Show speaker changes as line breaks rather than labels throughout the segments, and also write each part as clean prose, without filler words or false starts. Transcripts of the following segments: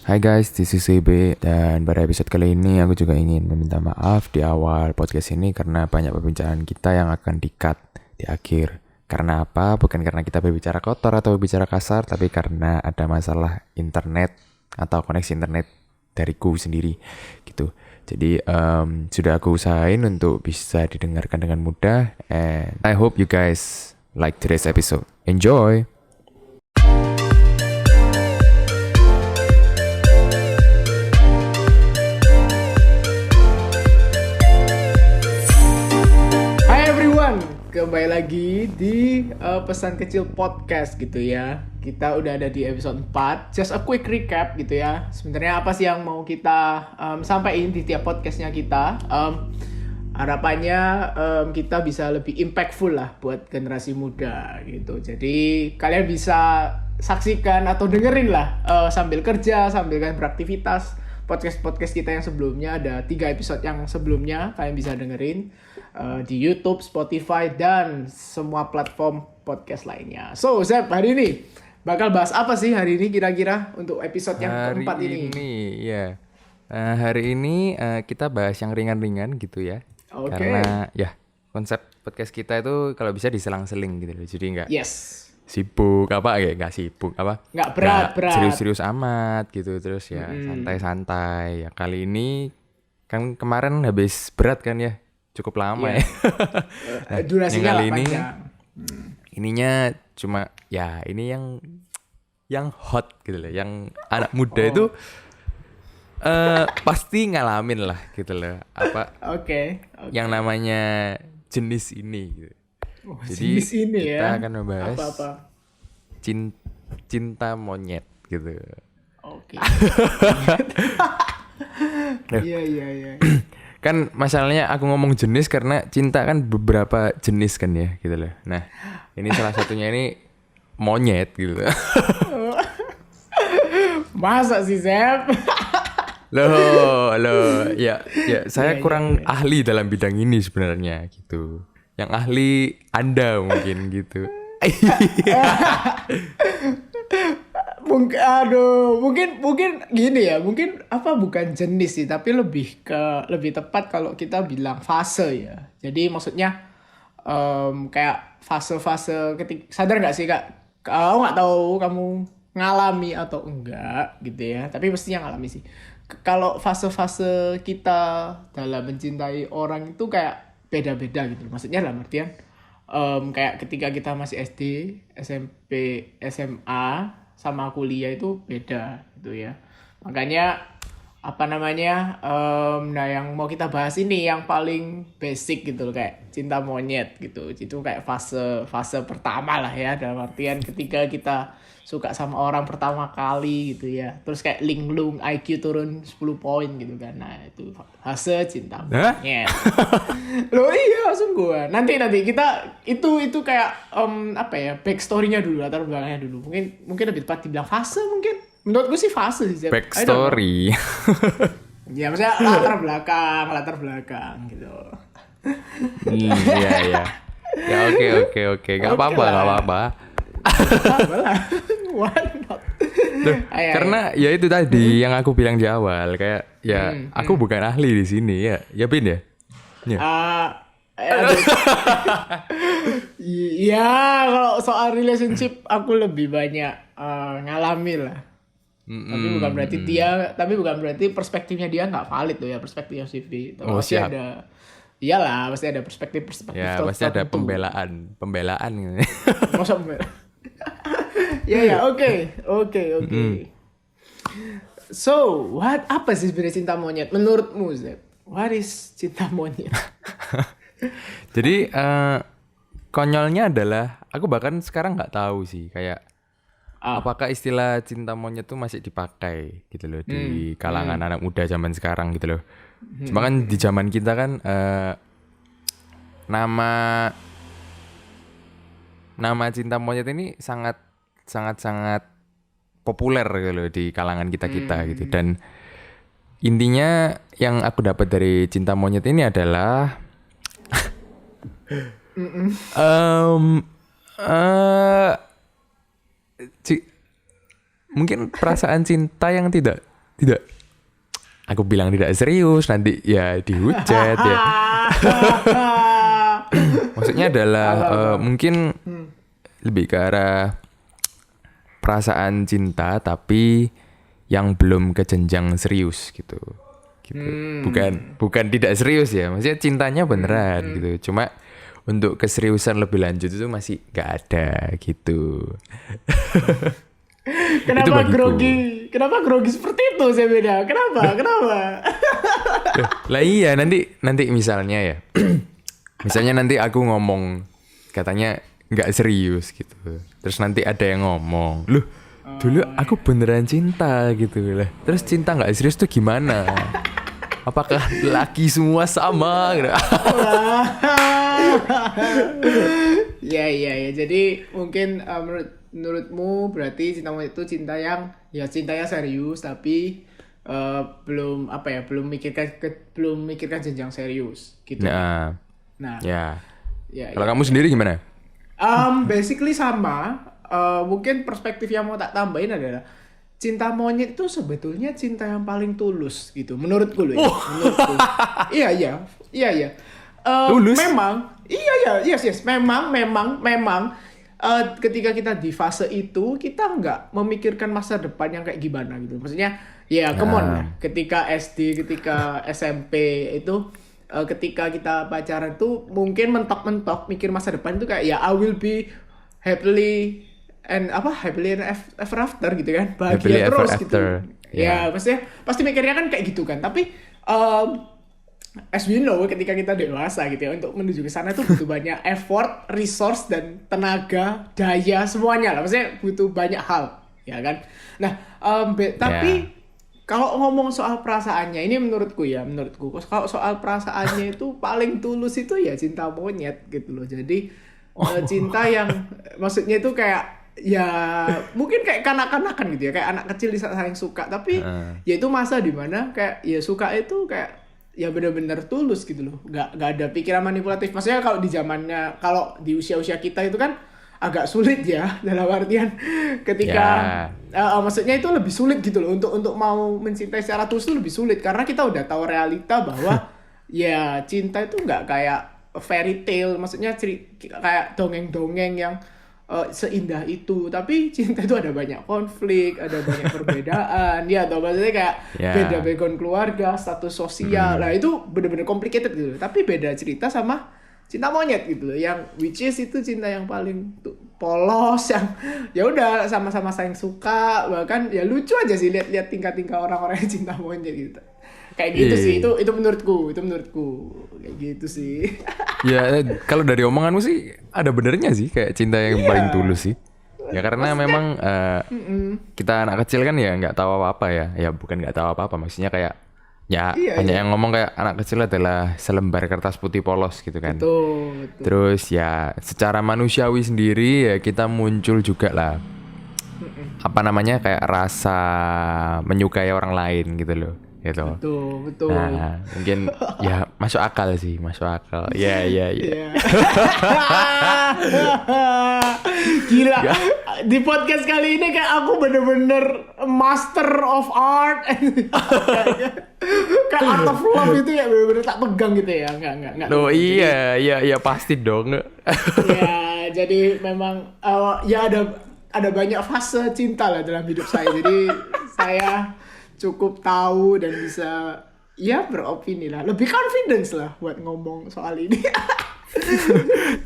Hai guys, this is CB dan pada episode kali ini aku juga ingin meminta maaf di awal podcast ini karena banyak perbincangan kita yang akan di-cut di akhir. Karena apa? Bukan karena kita berbicara kotor atau berbicara kasar, tapi karena ada masalah internet atau koneksi internet dariku sendiri gitu. Jadi sudah aku usahain untuk bisa didengarkan dengan mudah and I hope you guys like today's episode. Enjoy!
Kembali lagi di Pesan Kecil Podcast gitu ya. Kita udah ada di episode 4. Just a quick recap gitu ya. Sebenarnya apa sih yang mau kita sampaikan di tiap podcastnya kita. Harapannya kita bisa lebih impactful lah buat generasi muda gitu. Jadi kalian bisa saksikan atau dengerin lah sambil kerja, sambil kalian beraktivitas. Podcast kita yang sebelumnya ada 3 episode yang sebelumnya kalian bisa dengerin di YouTube, Spotify dan semua platform podcast lainnya. So, Zep, hari ini bakal bahas apa sih hari ini kira-kira untuk episode yang keempat ini?
Hari ini kita bahas yang ringan-ringan gitu ya.
Okay.
Karena ya konsep podcast kita itu kalau bisa diselang-seling gitu loh. Jadi nggak sibuk nggak sibuk
nggak berat
serius-serius amat gitu, terus ya santai-santai ya. Kali ini kan kemarin habis berat kan ya, cukup lama ya.
Nah, durasinya
kali ini
panjang.
Ininya cuma ya ini yang hot gitu loh, yang anak muda itu pasti ngalamin lah gitu loh, yang namanya jenis ini gitu. Jadi
ini
kita
ya
akan membahas cinta monyet gitu.
Oke. Iya.
Kan masalahnya aku ngomong jenis karena cinta kan beberapa jenis kan ya gitu loh. Nah, ini salah satunya ini monyet gitu.
Masa sih, Zep?
Loh, ya saya kurang ahli dalam bidang ini sebenarnya gitu. Yang ahli Anda mungkin gitu.
Mungkin gini ya, mungkin bukan jenis sih, tapi lebih tepat kalau kita bilang fase ya. Jadi maksudnya kayak fase-fase ketika, sadar nggak sih Kak? Aku nggak tahu kamu ngalami atau enggak gitu ya, tapi mestinya ngalami sih. Kalau fase-fase kita dalam mencintai orang itu kayak beda-beda gitu. Maksudnya dalam artian kayak ketika kita masih SD, SMP, SMA sama kuliah itu beda gitu ya. Makanya nah yang mau kita bahas ini yang paling basic gitu loh, kayak cinta monyet gitu. Itu kayak fase pertama lah ya, dalam artian ketika kita suka sama orang pertama kali gitu ya. Terus kayak linglung IQ turun 10 poin gitu kan. Nah, itu fase cinta monyet. Loh iya, langsung gua. Nanti kita itu kayak backstory-nya dulu, latar belakangnya dulu. Mungkin lebih tepat dibilang fase mungkin. Menurut gue sih fase sih.
Backstory.
Ya maksudnya latar belakang gitu.
Iya. Ya oke. Gak apa-apa.
Why not?
Karena ya itu tadi yang aku bilang di awal, kayak ya aku bukan ahli di sini ya. Ya Bin ya?
Iya, kalau soal relationship aku lebih banyak ngalami lah. Tapi bukan berarti perspektifnya dia nggak valid tuh ya, perspektifnya CV. Pasti ada perspektif.
Ya pasti ada pembelaan gitu.
Masa pembelaan? Ya, oke. So, apa sih sebenarnya cinta monyet menurutmu, Zep? What is cinta monyet?
Jadi konyolnya adalah aku bahkan sekarang nggak tahu sih kayak apakah istilah cinta monyet tuh masih dipakai gitu loh di kalangan anak muda zaman sekarang gitu loh. Cuma kan di zaman kita kan nama cinta monyet ini sangat populer gitu loh di kalangan kita gitu. Dan intinya yang aku dapat dari cinta monyet ini adalah mungkin perasaan cinta yang tidak tidak. Aku bilang tidak serius, nanti ya dihujat ya. Maksudnya adalah mungkin lebih ke arah perasaan cinta tapi yang belum ke jenjang serius gitu. Bukan tidak serius ya, maksudnya cintanya beneran gitu. Cuma untuk keseriusan lebih lanjut itu masih nggak ada gitu.
Kenapa grogi? Kenapa grogi seperti itu saya beda? Kenapa?
Lah iya nanti misalnya ya. Misalnya nanti aku ngomong katanya nggak serius gitu. Terus nanti ada yang ngomong, "Loh, dulu aku beneran cinta gitu lah." Terus cinta nggak serius tuh gimana? Apakah laki semua sama gitu?
Ya. Jadi mungkin menurutmu berarti cintamu itu cinta yang ya cintanya serius tapi belum mikirkan jenjang serius gitu.
Nah,
Ya,
kalau kamu sendiri gimana?
Basically sama. Mungkin perspektif yang mau tak tambahin adalah cinta monyet itu sebetulnya cinta yang paling tulus gitu. Menurutku loh ya. Menurutku. Iya.
Tulus?
Memang. Yes. Memang. Ketika kita di fase itu kita nggak memikirkan masa depan yang kayak gimana gitu. Maksudnya ya come on lah. Ketika SD, ketika SMP itu ketika kita pacaran tuh mungkin mentok-mentok mikir masa depan itu kayak ya I will be happily and ever after gitu kan, bahagia terus gitu. Ya pasti mikirnya kan kayak gitu kan. Tapi as we know ketika kita dewasa gitu ya, untuk menuju ke sana itu butuh banyak effort, resource dan tenaga, daya semuanya lah. Maksudnya butuh banyak hal, ya kan. Nah, tapi kalau ngomong soal perasaannya, ini menurutku kalau soal perasaannya itu paling tulus itu ya cinta monyet gitu loh. Jadi cinta yang maksudnya itu kayak ya mungkin kayak kanak-kanakan gitu ya, kayak anak kecil saling suka, tapi ya itu masa dimana kayak ya suka itu kayak ya benar-benar tulus gitu loh, nggak ada pikiran manipulatif. Maksudnya kalau di usia kita itu kan agak sulit ya, dalam artian ketika maksudnya itu lebih sulit gitu loh untuk mau mencintai secara tulus itu lebih sulit karena kita udah tahu realita bahwa ya cinta itu nggak kayak fairy tale, maksudnya kayak dongeng-dongeng yang seindah itu, tapi cinta itu ada banyak konflik, ada banyak perbedaan, ya atau maksudnya kayak beda background keluarga, status sosial, nah itu bener-bener complicated gitu. Tapi beda cerita sama cinta monyet gitu loh, yang which is itu cinta yang paling polos, yang ya udah sama-sama saling suka, bahkan ya lucu aja sih lihat tingkah-tingkah orang-orang yang cinta monyet gitu. Kayak gitu sih, itu menurutku kayak gitu sih.
Ya kalau dari omonganmu sih ada benernya sih, kayak cinta yang paling tulus sih. Ya karena memang kita anak kecil kan ya nggak tahu apa-apa ya bukan nggak tahu apa-apa, maksudnya kayak ya banyak yang ngomong kayak anak kecil adalah selembar kertas putih polos gitu kan.
Betul.
Terus ya secara manusiawi sendiri ya kita muncul juga lah apa namanya kayak rasa menyukai orang lain gitu loh. Gitu.
Betul.
Nah, mungkin ya masuk akal sih, Ya.
Gila. Di podcast kali ini kayak aku bener-bener master of art. Kayak art of love itu ya bener-bener tak pegang gitu ya. Enggak.
Loh iya pasti dong.
Ya, jadi memang ya ada banyak fase cinta lah dalam hidup saya. Jadi saya cukup tahu dan bisa ya beropini lah, lebih confidence lah buat ngomong soal ini.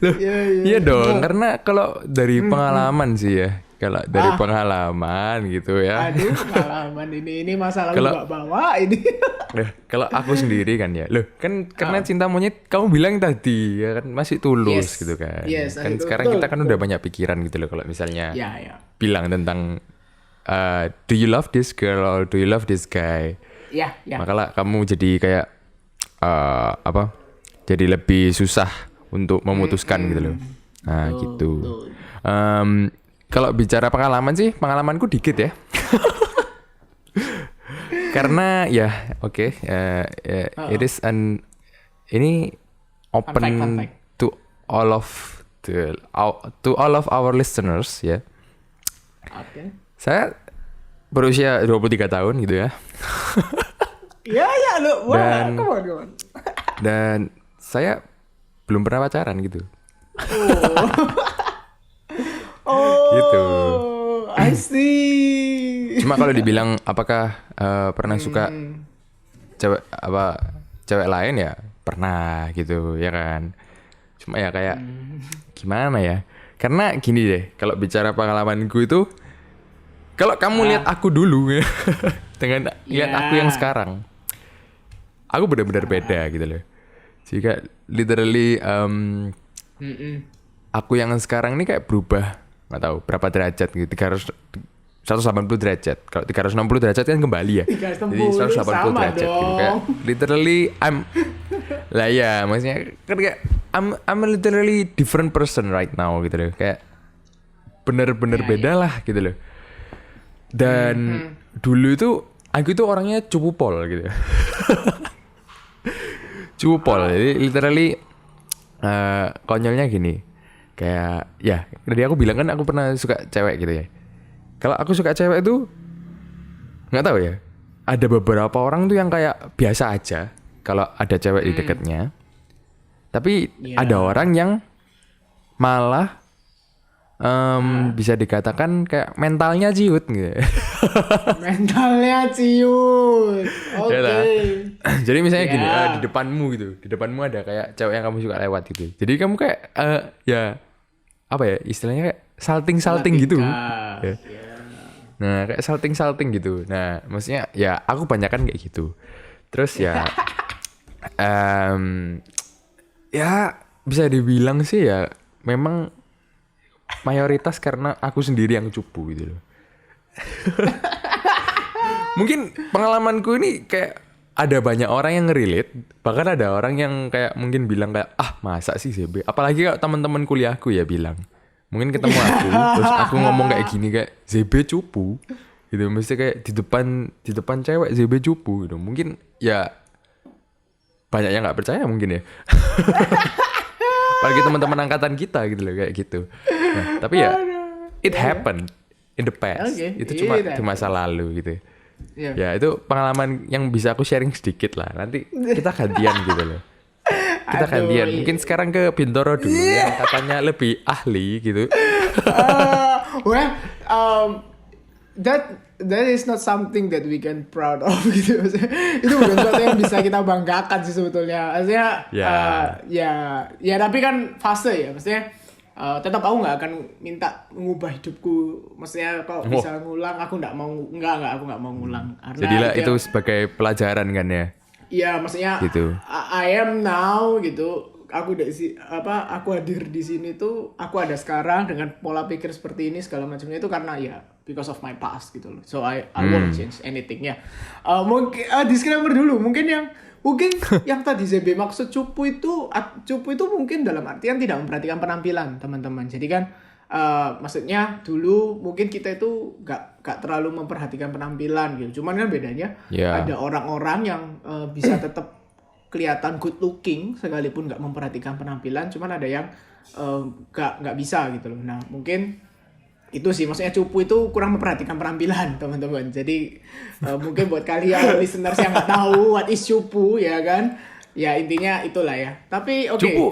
Loh, iya dong, karena kalau dari pengalaman sih ya, kalau dari pengalaman gitu ya.
Aduh, pengalaman ini masalah lu gak bawa ini.
Kalau aku sendiri kan ya, loh kan karena cinta monyet kamu bilang tadi ya kan masih tulus gitu kan. Kan sekarang kita kan udah banyak pikiran gitu loh kalau misalnya bilang tentang do you love this girl or do you love this guy?
Ya.
Makalah kamu jadi kayak jadi lebih susah untuk memutuskan gitu loh. Nah gitu. Kalau bicara pengalaman sih, pengalamanku dikit ya. Karena ya it is ini open
fun fact.
to all of our listeners ya.
Oke.
Saya berusia 23 tahun gitu ya.
Ya lu. Wah,
Dan-
come on.
Dan saya belum pernah pacaran gitu.
Oh.
Gitu.
I see.
Cuma kalau dibilang apakah pernah suka cewek lain ya pernah gitu ya kan. Cuma ya kayak gimana ya? Karena gini deh, kalau bicara pengalamanku itu, kalau kamu lihat aku dulu ya, dengan lihat aku yang sekarang, aku benar-benar beda gitu loh. Jika literally aku yang sekarang ini kayak berubah, nggak tahu berapa derajat gitu, 180 derajat. Kalau 360 derajat kan kembali ya.
360
Jadi 180
sama
derajat gitu.
dong.
Kayak literally lah ya, maksudnya kan kayak I'm a literally different person right now gitu loh. Kayak bener-bener beda lah gitu loh. Dan dulu itu aku itu orangnya cupu pol gitu. Cupu pol. Jadi literally konyolnya gini. Kayak ya, tadi aku bilang kan aku pernah suka cewek gitu ya. Kalau aku suka cewek itu nggak tahu ya. Ada beberapa orang tuh yang kayak biasa aja kalau ada cewek di dekatnya. Tapi ada orang yang malah bisa dikatakan kayak mentalnya ciut gitu.
Mentalnya ciut. Oke.
Yalah. Jadi misalnya gini,
Ya.
di depanmu gitu. Di depanmu ada kayak cewek yang kamu suka lewat gitu. Jadi kamu kayak ya apa ya istilahnya kayak salting gitu. Ya. Nah, kayak salting gitu. Nah, maksudnya ya aku banyakan kayak gitu. Terus ya ya bisa dibilang sih ya memang mayoritas karena aku sendiri yang cupu gitu loh. Mungkin pengalamanku ini kayak ada banyak orang yang relate, bahkan ada orang yang kayak mungkin bilang kayak masa sih ZB, apalagi kalau teman-teman kuliahku ya bilang, mungkin ketemu aku terus aku ngomong kayak gini kayak ZB cupu gitu, mesti kayak di depan cewek ZB cupu gitu, mungkin ya banyak yang nggak percaya mungkin ya. Apalagi teman-teman angkatan kita gitu loh kayak gitu. Nah, tapi ya it happened in the past.
Okay.
Itu cuma di masa lalu gitu.
Iya.
Ya itu pengalaman yang bisa aku sharing sedikit lah. Nanti kita gantian gitu loh. Kita gantian. Mungkin sekarang ke Bintoro dulu yang katanya lebih ahli gitu.
Well, that is not something that we can proud of gitu. Maksudnya, itu bukan sesuatu yang bisa kita banggakan sih sebetulnya. Maksudnya ya tapi kan fase ya. Maksudnya tetap aku nggak akan minta mengubah hidupku. Maksudnya kalau bisa ngulang aku nggak mau aku nggak mau ngulang. Karena
Jadilah itu sebagai pelajaran kan ya.
Iya, maksudnya
Gitu.
I am now gitu. Aku hadir di sini tuh aku ada sekarang dengan pola pikir seperti ini segala macamnya itu karena ya because of my past gitu loh. So I won't change anything ya. Mungkin disclaimer dulu, mungkin yang tadi ZB maksud cupu itu mungkin dalam artian tidak memperhatikan penampilan teman-teman. Jadi kan maksudnya dulu mungkin kita itu gak terlalu memperhatikan penampilan gitu. Cuman kan bedanya ada orang-orang yang bisa tetap kelihatan good looking sekalipun nggak memperhatikan penampilan, cuman ada yang nggak bisa gitu loh. Nah mungkin itu sih maksudnya cupu itu kurang memperhatikan penampilan teman-teman. Jadi mungkin buat kalian listeners yang nggak tahu what is cupu ya kan, ya intinya itulah ya. Tapi oke.
Cupu.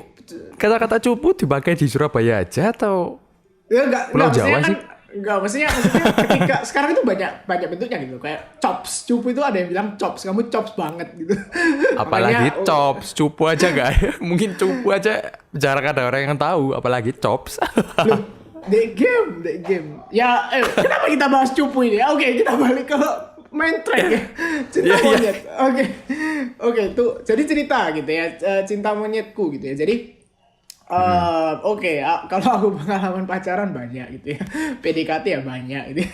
Kata-kata cupu dipakai di Surabaya aja atau
Ya,
Pulau Jawa sih?
Maksudnya ketika sekarang itu banyak bentuknya gitu, kayak chops. Cupu itu ada yang bilang chops, kamu chops banget gitu.
apalagi
Makanya,
chops, cupu aja gak ya? Mungkin cupu aja jarang ada orang yang tahu, apalagi chops.
Loh, the game. Ya, kenapa kita bahas cupu ini? Oke, kita balik ke main track ya. Cinta monyet. Oke, tuh jadi cerita gitu ya, cinta monyetku gitu ya. Jadi kalau aku pengalaman pacaran banyak gitu ya, PDKT ya banyak gitu.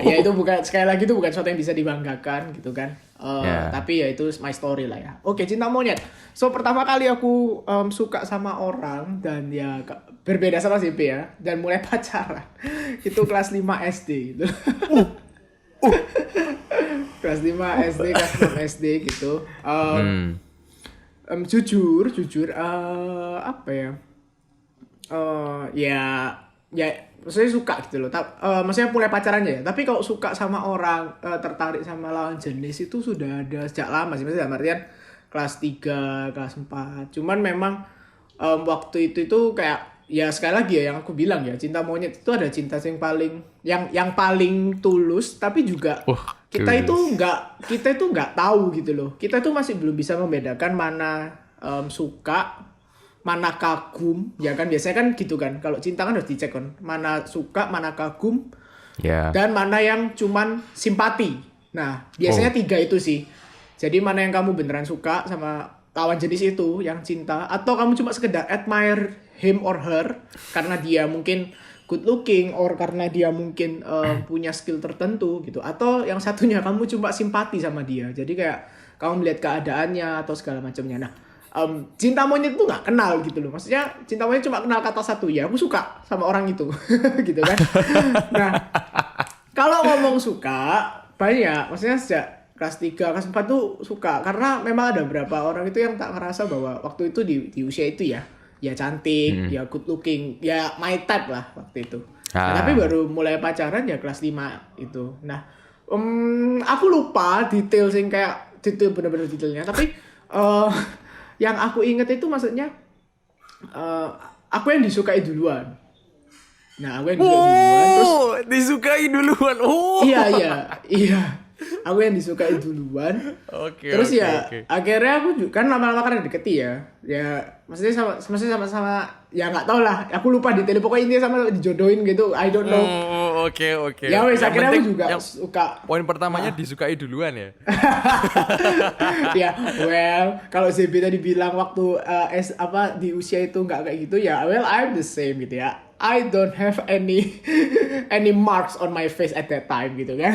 Ya itu sekali lagi itu bukan sesuatu yang bisa dibanggakan gitu kan. Tapi ya itu my story lah ya. Oke, cinta monyet. So pertama kali aku suka sama orang dan ya berbeda sama CP ya, dan mulai pacaran itu kelas 5 SD gitu. Kelas 5 SD, kelas 6 SD gitu. Jujur apa ya? Ya ya maksudnya suka gitu loh. Maksudnya mulai pacarannya ya. Tapi kalau suka sama orang, tertarik sama lawan jenis itu sudah ada sejak lama sih. Maksudnya dalam artian kelas 3 kelas 4. Cuman memang waktu itu kayak ya sekali lagi ya yang aku bilang ya, cinta monyet itu ada cinta yang paling tulus, tapi juga kita itu nggak tahu gitu loh. Kita itu masih belum bisa membedakan mana suka, mana kagum, ya kan biasanya kan gitu kan. Kalau cinta kan harus dicek kan, mana suka, mana kagum, dan mana yang cuman simpati. Nah, biasanya 3 itu sih. Jadi mana yang kamu beneran suka sama lawan jenis itu, yang cinta, atau kamu cuma sekedar admire him or her karena dia mungkin good looking or karena dia mungkin punya skill tertentu gitu, atau yang satunya kamu cuma simpati sama dia. Jadi kayak kamu melihat keadaannya atau segala macamnya. Nah, cinta monyet itu nggak kenal gitu loh. Maksudnya cinta monyet cuma kenal kata satu, ya aku suka sama orang itu. Gitu kan. Nah, kalau ngomong suka banyak, maksudnya sejak kelas 3, kelas 4 tuh suka. Karena memang ada beberapa orang itu yang tak ngerasa bahwa waktu itu di usia itu ya cantik, ya good looking, ya my type lah waktu itu. Nah, tapi baru mulai pacaran ya kelas 5 itu. Nah, aku lupa detail bener-bener detailnya. Tapi yang aku inget itu maksudnya aku yang disukai duluan. Nah, aku yang
disukai duluan.
Iya. Aku yang disukai duluan. Terus akhirnya aku juga kan lama-lama kan deketi ya. Ya maksudnya sama ya nggak tau lah. Aku lupa detail, pokoknya intinya sama dijodohin gitu. I don't know.
Oke.
Ya wes akhirnya aku juga suka.
Poin pertamanya disukai duluan ya.
Ya, well, kalau ZB tadi bilang waktu di usia itu nggak kayak gitu ya. Well, I'm the same gitu ya. I don't have any marks on my face at that time gitu kan.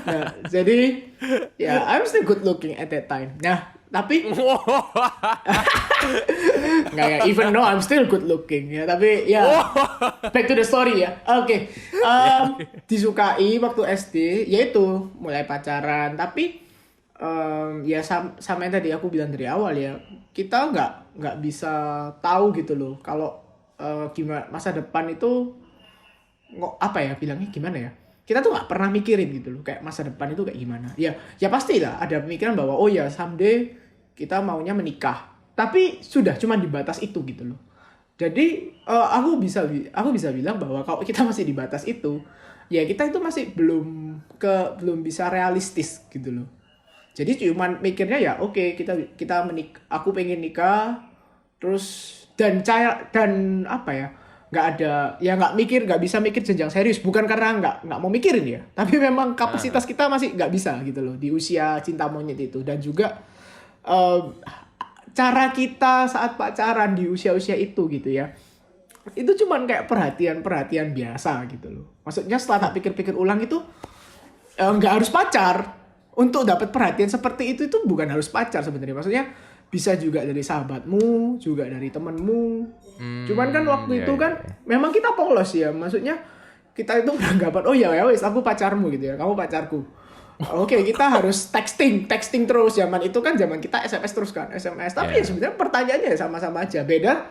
Nah, jadi ya I'm still good looking at that time. Nah, tapi nggak ya, even though I'm still good looking ya, tapi ya back to the story ya. Oke. Disukai waktu SD, yaitu mulai pacaran, tapi ya sama yang tadi aku bilang dari awal ya, kita nggak bisa tahu gitu loh kalau gimana masa depan itu bilangnya gimana ya, kita tuh nggak pernah mikirin gitu loh kayak masa depan itu kayak gimana. Ya pasti lah ada pemikiran bahwa oh ya someday kita maunya menikah, tapi sudah cuma di batas itu gitu loh. Jadi aku bisa bilang bahwa kalau kita masih di batas itu, ya kita itu masih belum bisa realistis gitu loh. Jadi cuman mikirnya ya oke, kita menikah, aku pengen nikah terus dan apa ya, nggak bisa mikir jenjang serius, bukan karena nggak mau mikirin ya, tapi memang kapasitas kita masih nggak bisa gitu loh di usia cinta monyet itu. Dan juga cara kita saat pacaran di usia-usia itu gitu ya, itu cuman kayak perhatian biasa gitu loh. Maksudnya setelah tak pikir-pikir ulang itu nggak harus pacar untuk dapat perhatian seperti itu bukan harus pacar sebenarnya. Maksudnya bisa juga dari sahabatmu, juga dari temenmu. Cuman kan waktu itu kan memang kita polos ya. Maksudnya kita itu beranggapan oh ya wes aku pacarmu gitu ya, kamu pacarku. Oke, kita harus texting terus. Zaman itu kan zaman kita SMS terus kan, SMS. Tapi ya sebenarnya pertanyaannya sama-sama aja. Beda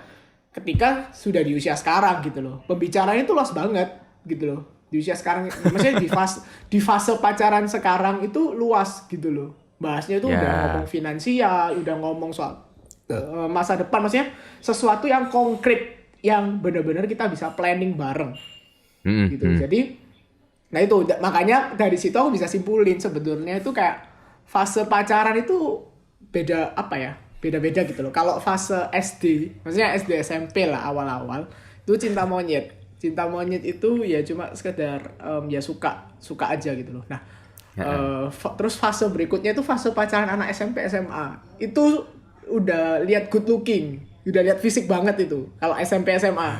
ketika sudah di usia sekarang gitu loh. Pembicaraannya itu luas banget gitu loh. Di usia sekarang, maksudnya di fase pacaran sekarang itu luas gitu loh. Bahasnya itu udah ngomong finansial, udah ngomong soal masa depan, maksudnya sesuatu yang konkret yang benar-benar kita bisa planning bareng gitu. Jadi nah itu makanya dari situ aku bisa simpulin sebetulnya itu kayak fase pacaran itu beda-beda gitu loh. Kalau fase SD, maksudnya SD SMP lah awal-awal itu cinta monyet itu ya cuma sekedar ya suka aja gitu loh. Nah terus fase berikutnya itu fase pacaran anak SMP SMA, itu udah lihat good looking, udah lihat fisik banget itu kalau SMP SMA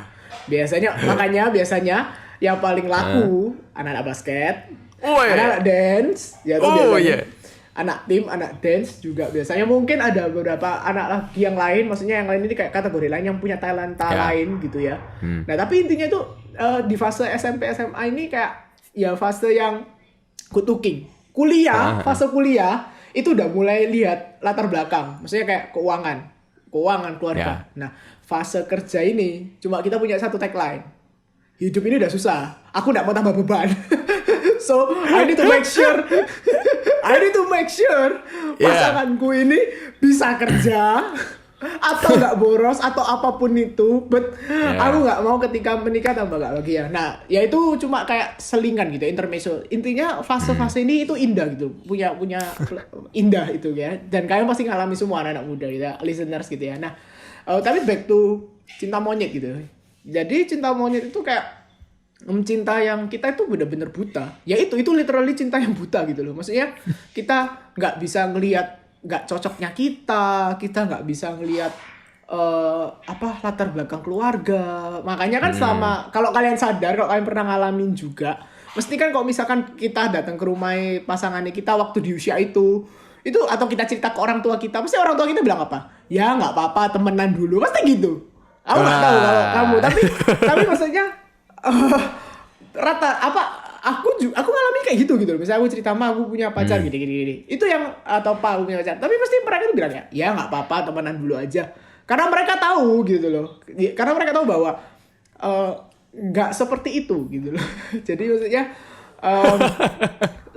makanya biasanya yang paling laku anak-anak basket, anak dance ya anak tim, anak dance juga biasanya. Mungkin ada beberapa anak lagi yang lain, maksudnya yang lain ini kayak kategori lain yang punya talenta lain gitu ya. Nah tapi intinya itu di fase SMP SMA ini kayak ya fase yang good looking. Fase kuliah itu udah mulai lihat latar belakang, maksudnya kayak keuangan keluarga. Nah fase kerja ini cuma kita punya satu tagline, hidup ini udah susah. Aku nggak mau tambah beban. So I need to make sure pasanganku ini bisa kerja atau nggak boros atau apapun itu. But aku nggak mau ketika menikah tambah nggak bahagia. Nah, ya itu cuma kayak selingan gitu, intermezzo. Intinya fase-fase ini itu indah gitu, punya indah itu ya. Dan kalian pasti ngalami semua anak-anak muda gitu ya, listeners gitu ya. Nah, tapi back to cinta monyet gitu. Jadi cinta monyet itu kayak cinta yang kita itu benar-benar buta. Ya itu literally cinta yang buta gitu loh. Maksudnya kita nggak bisa ngelihat nggak cocoknya kita nggak bisa ngelihat latar belakang keluarga. Makanya kan selama kalau kalian sadar, kalau kalian pernah ngalamin juga, mesti kan kalau misalkan kita datang ke rumah pasangannya kita waktu di usia itu atau kita cerita ke orang tua kita, pasti orang tua kita bilang apa? Ya nggak apa-apa, temenan dulu, pasti gitu. Aku nggak tahu kalau kamu, tapi maksudnya aku ngalamin kayak gitu loh. Misalnya aku cerita sama aku punya pacar gini. Itu yang atau Pak aku punya pacar. Tapi pasti mereka tuh bilang ya nggak apa-apa, temenan dulu aja. Karena mereka tahu gitu loh. Karena mereka tahu bahwa nggak seperti itu gitu loh. Jadi maksudnya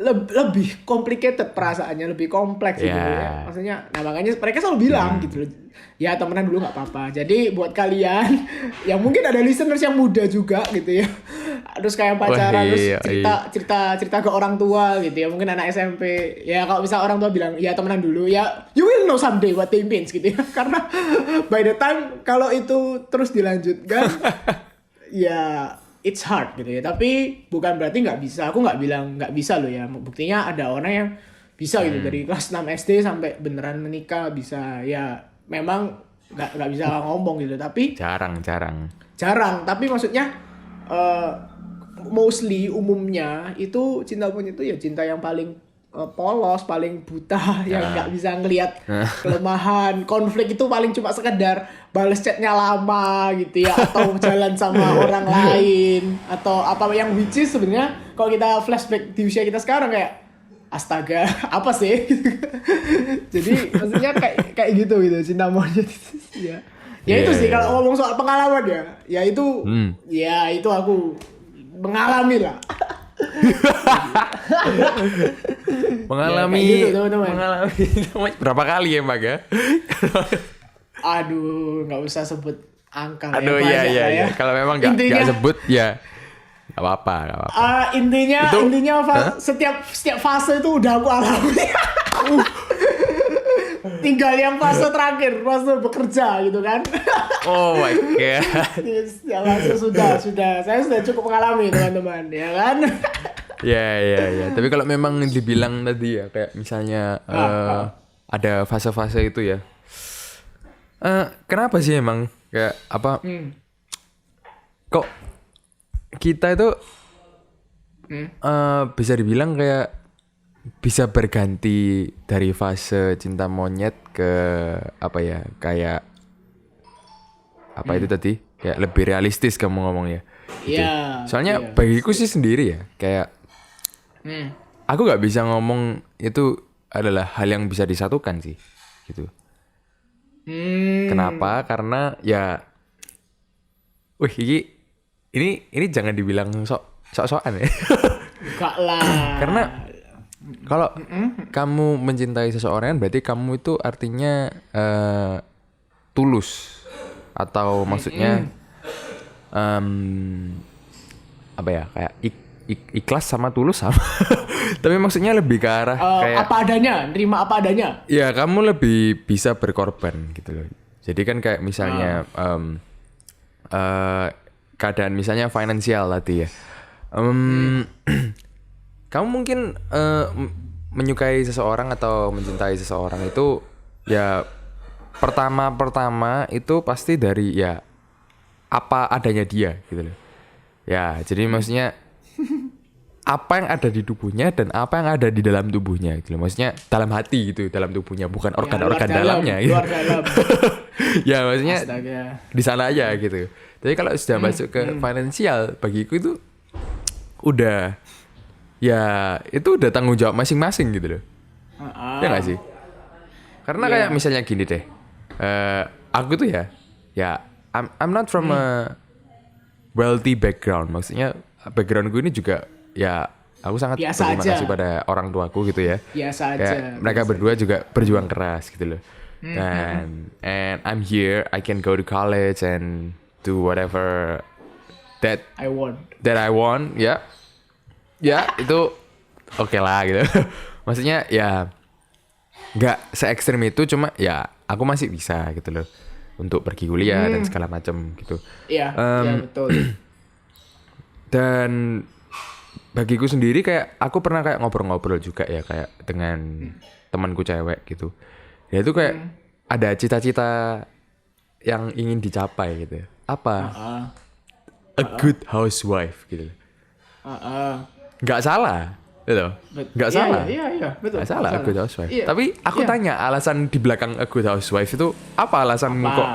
lebih complicated perasaannya, lebih kompleks gitu ya. Maksudnya, nah makanya mereka selalu bilang gitu loh. Ya temenan dulu nggak apa-apa. Jadi buat kalian yang mungkin ada listeners yang muda juga gitu ya, terus kayak pacaran terus cerita ke orang tua gitu ya, mungkin anak SMP ya, kalau bisa orang tua bilang ya temenan dulu ya, you will know someday what they means gitu ya. Karena by the time kalau itu terus dilanjutkan ya it's hard gitu ya. Tapi bukan berarti nggak bisa. Aku nggak bilang nggak bisa loh ya. Buktinya ada orang yang bisa gitu dari kelas 6 SD sampai beneran menikah bisa. Ya memang nggak bisa ngomong gitu. Tapi
jarang.
Tapi maksudnya mostly umumnya itu cinta monyet itu ya cinta yang paling polos, paling buta, yang nggak bisa ngelihat kelemahan, konflik itu paling cuma sekedar balas chatnya lama gitu ya, atau jalan sama orang lain, atau apa yang which is sebenarnya kalau kita flashback di usia kita sekarang kayak astaga apa sih? Jadi maksudnya kayak gitu cinta monyet ya. Ya itu sih kalau ngomong soal pengalaman ya itu aku mengalami lah.
mengalami berapa kali ya Mbak ya?
Aduh, nggak usah sebut angka.
Aduh ya. Kalau memang nggak sebut ya nggak apa-apa.
Intinya setiap fase itu udah aku alami. Tinggal yang fase terakhir, fase bekerja gitu kan.
Oh my god.
Ya fase sudah. Saya sudah cukup mengalami teman-teman, ya kan.
Ya. Tapi kalau memang dibilang tadi ya kayak misalnya ada fase-fase itu ya. Kenapa sih emang kayak apa? Kok kita itu bisa dibilang kayak bisa berganti dari fase cinta monyet ke apa ya, kayak apa itu tadi, kayak lebih realistis kamu ngomong ya gitu. Soalnya bagiku sih sendiri ya kayak aku nggak bisa ngomong itu adalah hal yang bisa disatukan sih gitu. Kenapa? Karena ya ini jangan dibilang sok-sokan ya.
Enggak lah.
Karena kalau kamu mencintai seseorang berarti kamu itu artinya tulus, atau maksudnya apa ya, kayak ikhlas sama tulus sama. Tapi maksudnya lebih ke arah kayak
apa adanya, nerima apa adanya.
Ya kamu lebih bisa berkorban gitu loh. Jadi kan kayak misalnya keadaan misalnya finansial tadi ya. Kamu mungkin menyukai seseorang atau mencintai seseorang itu ya pertama itu pasti dari ya apa adanya dia gitu loh. Ya, jadi maksudnya apa yang ada di tubuhnya dan apa yang ada di dalam tubuhnya gitu loh. Maksudnya dalam hati gitu, dalam tubuhnya, bukan organ-organ dalamnya gitu.
Luar dalam.
Ya, maksudnya
astaga,
di sana aja gitu. Jadi kalau sudah masuk ke finansial, bagiku itu udah ya itu udah tanggung jawab masing-masing gitu loh. Ya nggak sih? Karena kayak misalnya gini deh, aku tuh ya I'm not from a wealthy background. Maksudnya background gue ini juga ya aku sangat
Biasa
berterima
aja.
kasih pada orang tuaku gitu ya.
Biasa
Kayak
aja.
mereka berdua juga berjuang keras gitu loh. Dan and I'm here, I can go to college and do whatever that
I want.
I want, ya. Ya, itu oke lah gitu. Maksudnya ya nggak se-ekstrim itu, cuma ya aku masih bisa gitu loh untuk pergi kuliah dan segala macam gitu.
Iya, iya betul.
Dan bagiku sendiri kayak aku pernah kayak ngobrol-ngobrol juga ya kayak dengan temanku cewek gitu. Ya itu kayak ada cita-cita yang ingin dicapai gitu. Apa? A good housewife gitu. Nggak salah, gitu. Nggak salah.
Iya, betul.
Nggak salah a good housewife.
Iya.
Tapi aku tanya alasan di belakang a good housewife itu apa alasanmu kok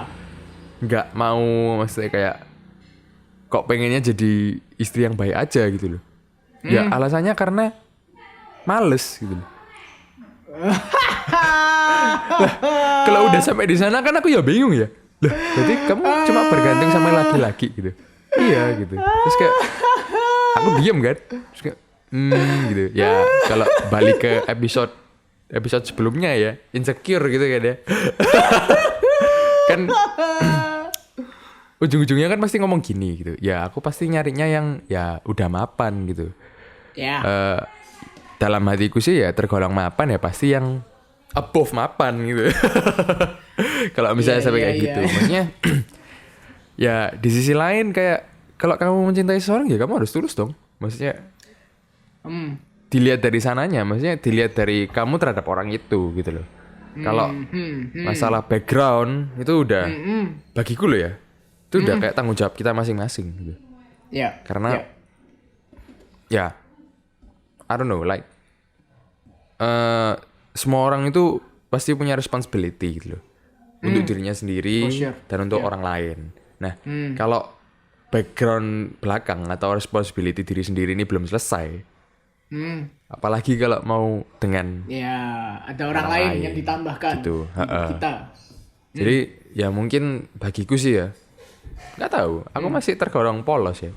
nggak mau, maksudnya kayak kok pengennya jadi istri yang baik aja gitu loh. Ya alasannya karena males gitu loh. Kalau udah sampai di sana kan aku ya bingung ya. Loh, berarti kamu cuma bergantung sama laki-laki gitu. Iya gitu. Terus kayak aku diem kan. Terus kayak gitu. Ya kalau balik ke episode sebelumnya ya, insecure gitu kan ya. Kan ujung-ujungnya kan pasti ngomong gini gitu. Ya aku pasti nyarinya yang ya udah mapan gitu.
Ya.
Dalam hatiku sih ya tergolong mapan ya pasti yang above mapan gitu. Kalau misalnya sampai kayak gitu, maksudnya ya di sisi lain kayak kalau kamu mencintai seseorang ya kamu harus tulus dong. Maksudnya dilihat dari sananya, maksudnya dilihat dari kamu terhadap orang itu gitu loh. Kalau masalah background itu udah bagiku loh ya, itu udah kayak tanggung jawab kita masing-masing gitu.
Ya.
Karena ya I don't know, like semua orang itu pasti punya responsibility gitu loh. Untuk dirinya sendiri dan untuk orang lain. Nah, kalau background belakang atau responsibility diri sendiri ini belum selesai, apalagi kalau mau dengan
ada orang lain yang ditambahkan
gitu.
untuk kita.
Jadi ya mungkin bagiku sih ya, nggak tahu, aku masih tergolong polos ya.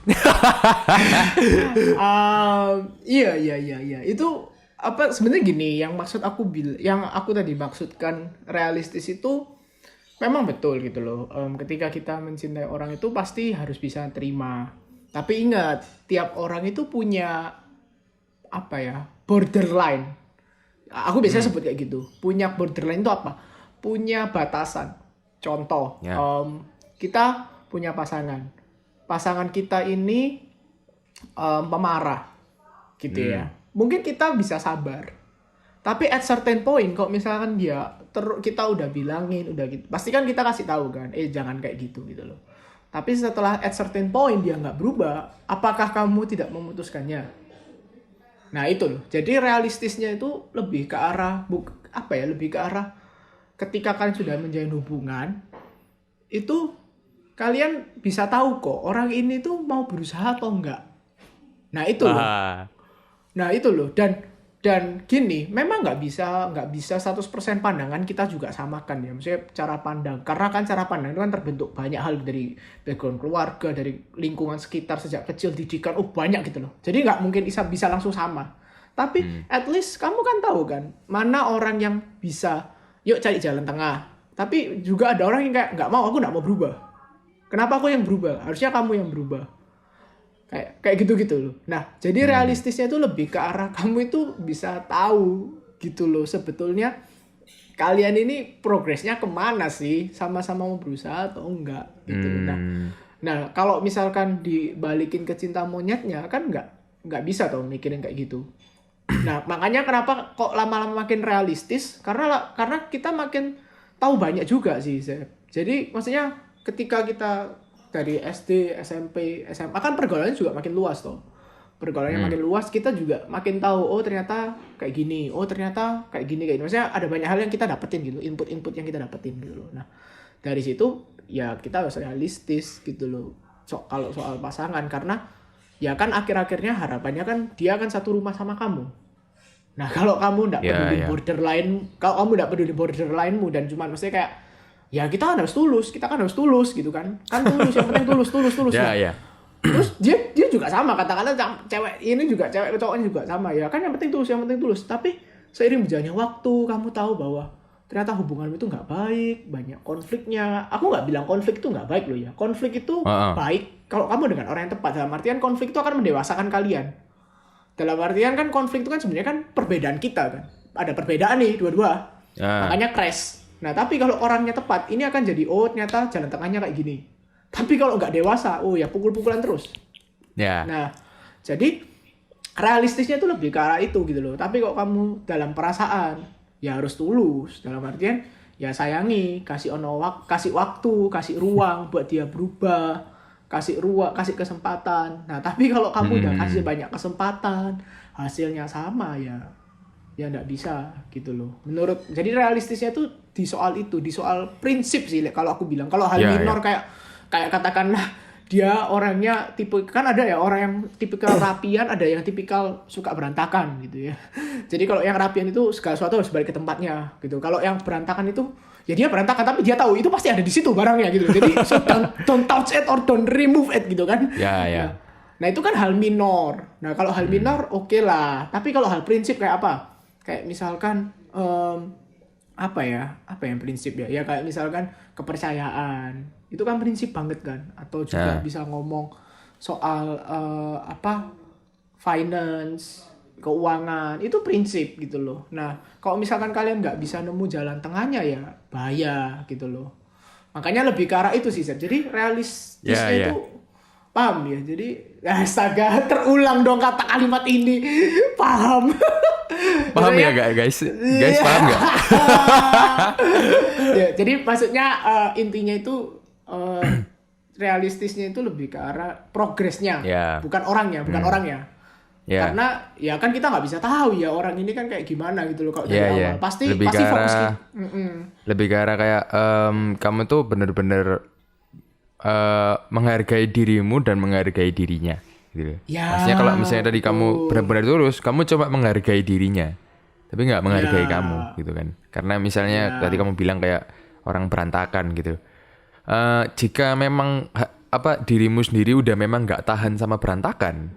Iya. Itu apa sebenarnya gini, yang maksud aku yang aku tadi maksudkan realistis itu memang betul gitu loh. Ketika kita mencintai orang itu pasti harus bisa terima. Tapi ingat, tiap orang itu punya apa ya, borderline. Aku biasanya sebut kayak gitu. Punya borderline itu apa? Punya batasan. Contoh, kita punya pasangan. Pasangan kita ini pemarah, gitu ya. Mungkin kita bisa sabar. Tapi at certain point, kok misalkan kita udah bilangin, udah gitu, pasti kan kita kasih tahu kan, jangan kayak gitu loh. Tapi setelah at certain point dia nggak berubah, apakah kamu tidak memutuskannya? Nah itu loh. Jadi realistisnya itu lebih ke arah lebih ke arah ketika kalian sudah menjalin hubungan, itu kalian bisa tahu kok orang ini tuh mau berusaha atau enggak. Nah itu loh. Nah itu loh. Dan gini, memang nggak bisa 100% pandangan kita juga samakan ya. Maksudnya cara pandang. Karena kan cara pandang itu kan terbentuk banyak hal, dari background keluarga, dari lingkungan sekitar sejak kecil, didikan, banyak gitu loh. Jadi nggak mungkin bisa langsung sama. Tapi at least kamu kan tahu kan, mana orang yang bisa, yuk cari jalan tengah. Tapi juga ada orang yang kayak, aku nggak mau berubah. Kenapa aku yang berubah? Harusnya kamu yang berubah. Kayak gitu loh. Nah, jadi realistisnya itu lebih ke arah kamu itu bisa tahu gitu loh, sebetulnya kalian ini progresnya kemana sih, sama-sama mau berusaha atau enggak gitu. Nah kalau misalkan dibalikin ke cinta monyetnya kan nggak bisa tuh mikirin kayak gitu. Nah makanya kenapa kok lama-lama makin realistis, karena kita makin tahu banyak juga sih, Zep. Jadi maksudnya ketika kita dari SD, SMP, SMA kan pergaulannya juga makin luas toh. Pergaulannya makin luas, kita juga makin tahu, ternyata kayak gini, ternyata kayak gini. Maksudnya ada banyak hal yang kita dapetin gitu, input-input yang kita dapetin gitu loh. Nah, dari situ ya kita harus realistis gitu loh. Kalau soal pasangan, karena ya kan akhir-akhirnya harapannya kan dia akan satu rumah sama kamu. Nah, kalau kamu enggak peduli borderline, kalau kamu enggak peduli borderline-mu dan cuma maksudnya kayak ya kita kan harus tulus gitu kan. Kan tulus, yang penting tulus.
Ya.
Terus dia juga sama, katakanlah cewek ini juga, cewek ke cowoknya juga sama ya kan, yang penting tulus. Tapi seiring berjalannya waktu kamu tahu bahwa ternyata hubungan itu nggak baik, banyak konfliknya. Aku nggak bilang konflik itu nggak baik loh ya, konflik itu baik kalau kamu dengan orang yang tepat. Dalam artian konflik itu akan mendewasakan kalian. Dalam artian kan konflik itu kan sebenarnya kan perbedaan kita kan, ada perbedaan nih dua-dua, makanya crash. Nah tapi kalau orangnya tepat, ini akan jadi ternyata jalan tengahnya kayak gini. Tapi kalau nggak dewasa, ya pukul-pukulan terus. Nah, jadi realistisnya itu lebih ke arah itu gitu loh. Tapi kalau kamu dalam perasaan, ya harus tulus. Dalam artian, ya sayangi, kasih waktu, kasih ruang buat dia berubah, kasih kesempatan. Nah, tapi kalau kamu udah kasih banyak kesempatan, hasilnya sama ya nggak bisa gitu loh. Jadi realistisnya itu di soal prinsip sih kalau aku bilang. Kalau hal minor kayak katakanlah dia orangnya tipe, kan ada ya orang yang tipikal rapian, ada yang tipikal suka berantakan gitu ya. Jadi kalau yang rapian itu segala sesuatu harus balik ke tempatnya gitu. Kalau yang berantakan itu ya dia berantakan tapi dia tahu itu pasti ada di situ barangnya gitu. Jadi so don't touch it or don't remove it gitu kan. Nah itu kan hal minor. Nah kalau hal minor oke lah. Tapi kalau hal prinsip kayak apa? Kayak misalkan apa yang prinsip ya? Ya kayak misalkan kepercayaan. Itu kan prinsip banget kan, atau juga bisa ngomong soal finance, keuangan, itu prinsip gitu loh. Nah kalau misalkan kalian nggak bisa nemu jalan tengahnya ya bahaya gitu loh. Makanya lebih ke arah itu sih Seb. Jadi realistisnya itu paham ya. Jadi astaga, terulang dong kata kalimat ini. Paham
ya guys paham nggak?
Ya, jadi maksudnya intinya itu realistisnya itu lebih ke arah progresnya, bukan orangnya. Karena ya kan kita nggak bisa tahu ya orang ini kan kayak gimana gitu loh kalau dari awal. Pasti fokus
lebih ke arah kayak kamu tuh bener-bener menghargai dirimu dan menghargai dirinya gitu. Maksudnya kalau misalnya tadi kamu benar-benar tulus, kamu coba menghargai dirinya tapi nggak menghargai kamu gitu kan. Karena misalnya tadi kamu bilang kayak orang berantakan gitu. Jika memang dirimu sendiri udah memang nggak tahan sama berantakan,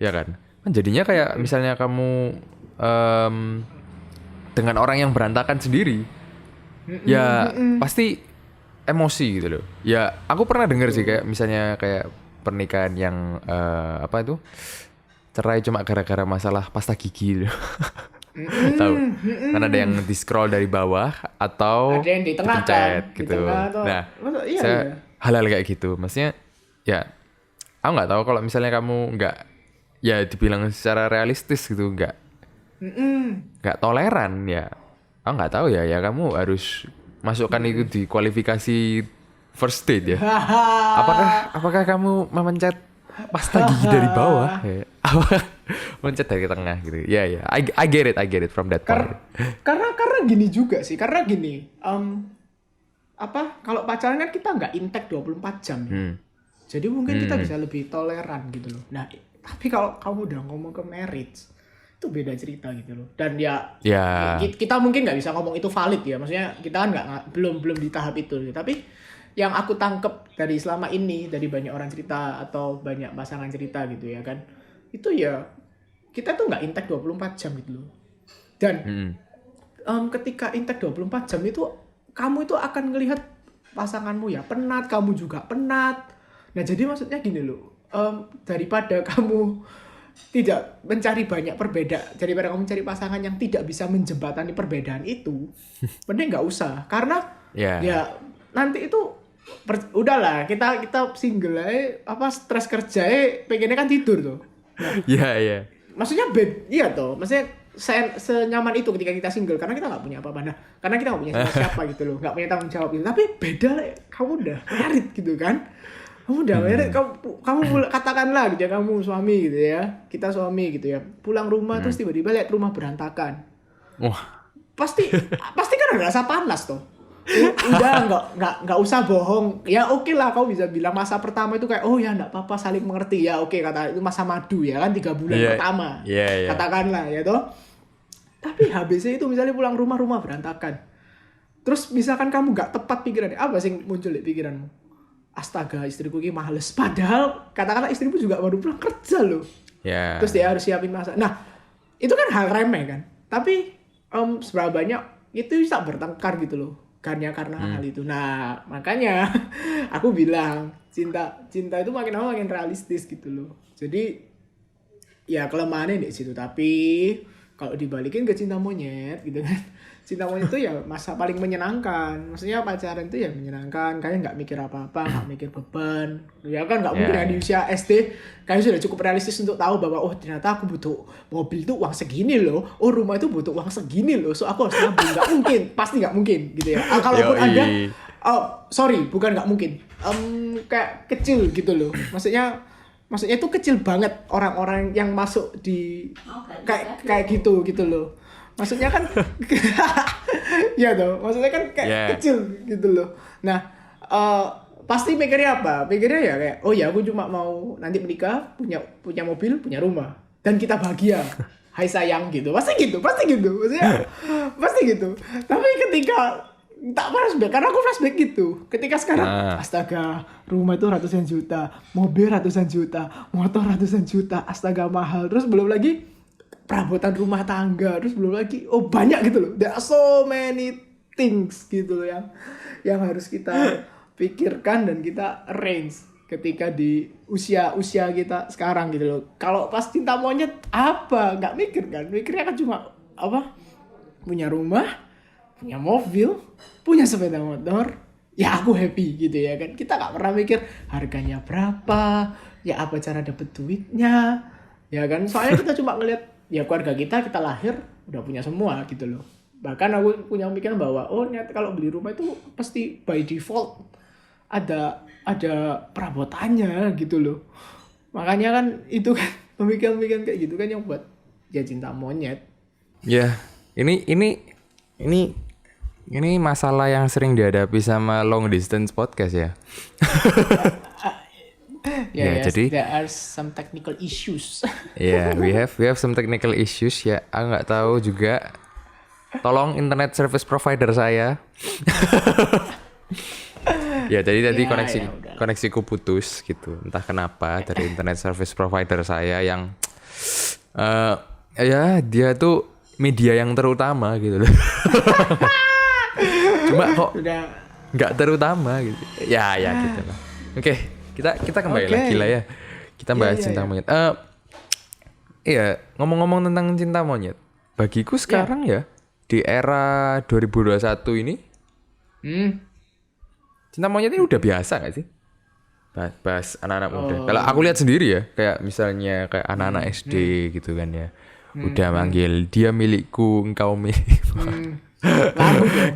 ya kan jadinya kayak misalnya kamu dengan orang yang berantakan sendiri, ya pasti emosi gitu loh. Ya aku pernah dengar sih kayak misalnya kayak pernikahan yang cerai cuma gara-gara masalah pasta gigi gitu. Tahu kan ada yang di scroll dari bawah atau
ada yang di tengah
kan gitu. Hal-hal kayak gitu maksudnya ya aku nggak tahu kalau misalnya kamu nggak ya dibilang secara realistis gitu nggak toleran ya aku nggak tahu ya kamu harus masukkan itu di kualifikasi first date ya. Apakah kamu memencet pasta gigi dari bawah mencet dari tengah gitu. I get it from that point.
Karena gini juga sih. Karena gini, kalau pacaran kan kita nggak intek 24 jam ya. Jadi mungkin kita bisa lebih toleran gitu loh. Nah, tapi kalau kamu udah ngomong ke marriage, itu beda cerita gitu loh. Dan kita mungkin nggak bisa ngomong itu valid ya. Maksudnya kita kan belum di tahap itu gitu. Tapi yang aku tangkep dari selama ini, dari banyak orang cerita atau banyak pasangan cerita gitu ya kan, itu ya kita tuh nggak intek 24 jam gitu loh. Dan ketika intek 24 jam itu kamu itu akan ngelihat pasanganmu ya penat, kamu juga penat. Nah jadi maksudnya gini loh, daripada kamu tidak mencari banyak perbedaan, daripada kamu mencari pasangan yang tidak bisa menjembatani perbedaan itu, mending nggak usah. Karena ya nanti itu udahlah kita single aja, stres kerja pengennya kan tidur tuh. Nah, maksudnya maksudnya senyaman itu ketika kita single karena kita nggak punya apa-apa. Nah, karena kita nggak punya siapa gitu loh, nggak punya tanggung jawab gitu. Tapi beda kamu udah married gitu kan. Kamu udah married, kamu katakanlah gitu ya, kamu suami gitu ya, kita suami gitu ya, pulang rumah terus tiba-tiba lihat rumah berantakan. Pasti kan ada rasa panas tuh. Udah nggak usah bohong ya, oke lah kau bisa bilang masa pertama itu kayak ya nggak apa-apa saling mengerti ya, oke kata itu masa madu ya kan 3 bulan pertama katakanlah ya toh. Tapi habisnya itu misalnya pulang rumah berantakan, terus misalkan kamu nggak tepat pikirannya, apa sih muncul di pikiranmu? astaga istriku ini males. Padahal katakanlah istriku juga baru pulang kerja loh.
Ya.
Terus dia harus siapin masak. Nah, itu kan hal remeh kan. Tapi seberapa banyak itu bisa bertengkar gitu loh. Karena hal itu. Nah, makanya aku bilang cinta itu makin lama makin realistis gitu loh. Jadi ya kelemahannya di situ. Tapi kalau dibalikin ke cinta monyet gitu kan. Cinta monyet itu ya masa paling menyenangkan. Maksudnya pacaran itu ya menyenangkan. Kalian nggak mikir apa-apa, nggak mikir beban. Ya kan nggak mungkin ya di usia SD. Kalian sudah cukup realistis untuk tahu bahwa oh ternyata aku butuh mobil itu uang segini loh. Oh rumah itu butuh uang segini loh. So aku harus nabung. Nggak mungkin, pasti nggak mungkin gitu ya. Kalaupun ada, bukan nggak mungkin. Kayak kecil gitu loh. Maksudnya itu kecil banget orang-orang yang masuk di kayak gitu loh. Maksudnya kan ya toh, maksudnya kan kayak kecil gitu loh. Nah, pasti mikirnya apa? Mikirnya ya kayak oh ya aku cuma mau nanti menikah, punya mobil, punya rumah dan kita bahagia. Hai sayang gitu. Pasti gitu. Maksudnya pasti gitu. Tapi ketika tak flashback karena aku flashback gitu. Ketika sekarang astaga, rumah itu ratusan juta, mobil ratusan juta, motor ratusan juta, astaga mahal. Terus belum lagi perabotan rumah tangga, terus belum lagi banyak gitu loh. There are so many things gitu loh yang harus kita pikirkan dan kita arrange ketika di usia kita sekarang gitu loh. Kalau pas cinta monyet apa nggak mikir kan, mikirnya kan cuma apa, punya rumah, punya mobil, punya sepeda motor, ya aku happy gitu ya kan. Kita nggak pernah mikir harganya berapa, ya apa cara dapet duitnya, ya kan. Soalnya kita cuma ngeliat ya keluarga kita lahir udah punya semua gitu loh. Bahkan aku punya pemikiran bahwa ternyata kalau beli rumah itu pasti by default ada perabotannya gitu loh. Makanya kan itu kan pemikiran kayak gitu kan yang buat ya cinta monyet.
Ya, ini masalah yang sering dihadapi sama long distance podcast ya.
Yes,
jadi
there are some technical issues.
we have some technical issues ya. Aku nggak tahu juga. Tolong internet service provider saya. Ya, jadi tadi koneksiku putus gitu. Entah kenapa dari internet service provider saya yang ya dia tuh media yang terutama gitu loh. Cuma kok nggak terutama gitu. Ya gitu lah. Oke. Kita kembali lagi lah ya. Kita bahas cinta monyet. Iya, ngomong-ngomong tentang cinta monyet. Bagiku sekarang ya di era 2021 ini cinta monyet ini udah biasa gak sih? Bahas anak-anak muda. Kalau aku lihat sendiri ya, kayak misalnya kayak anak-anak SD gitu kan ya. Udah manggil dia milikku, engkau milikku.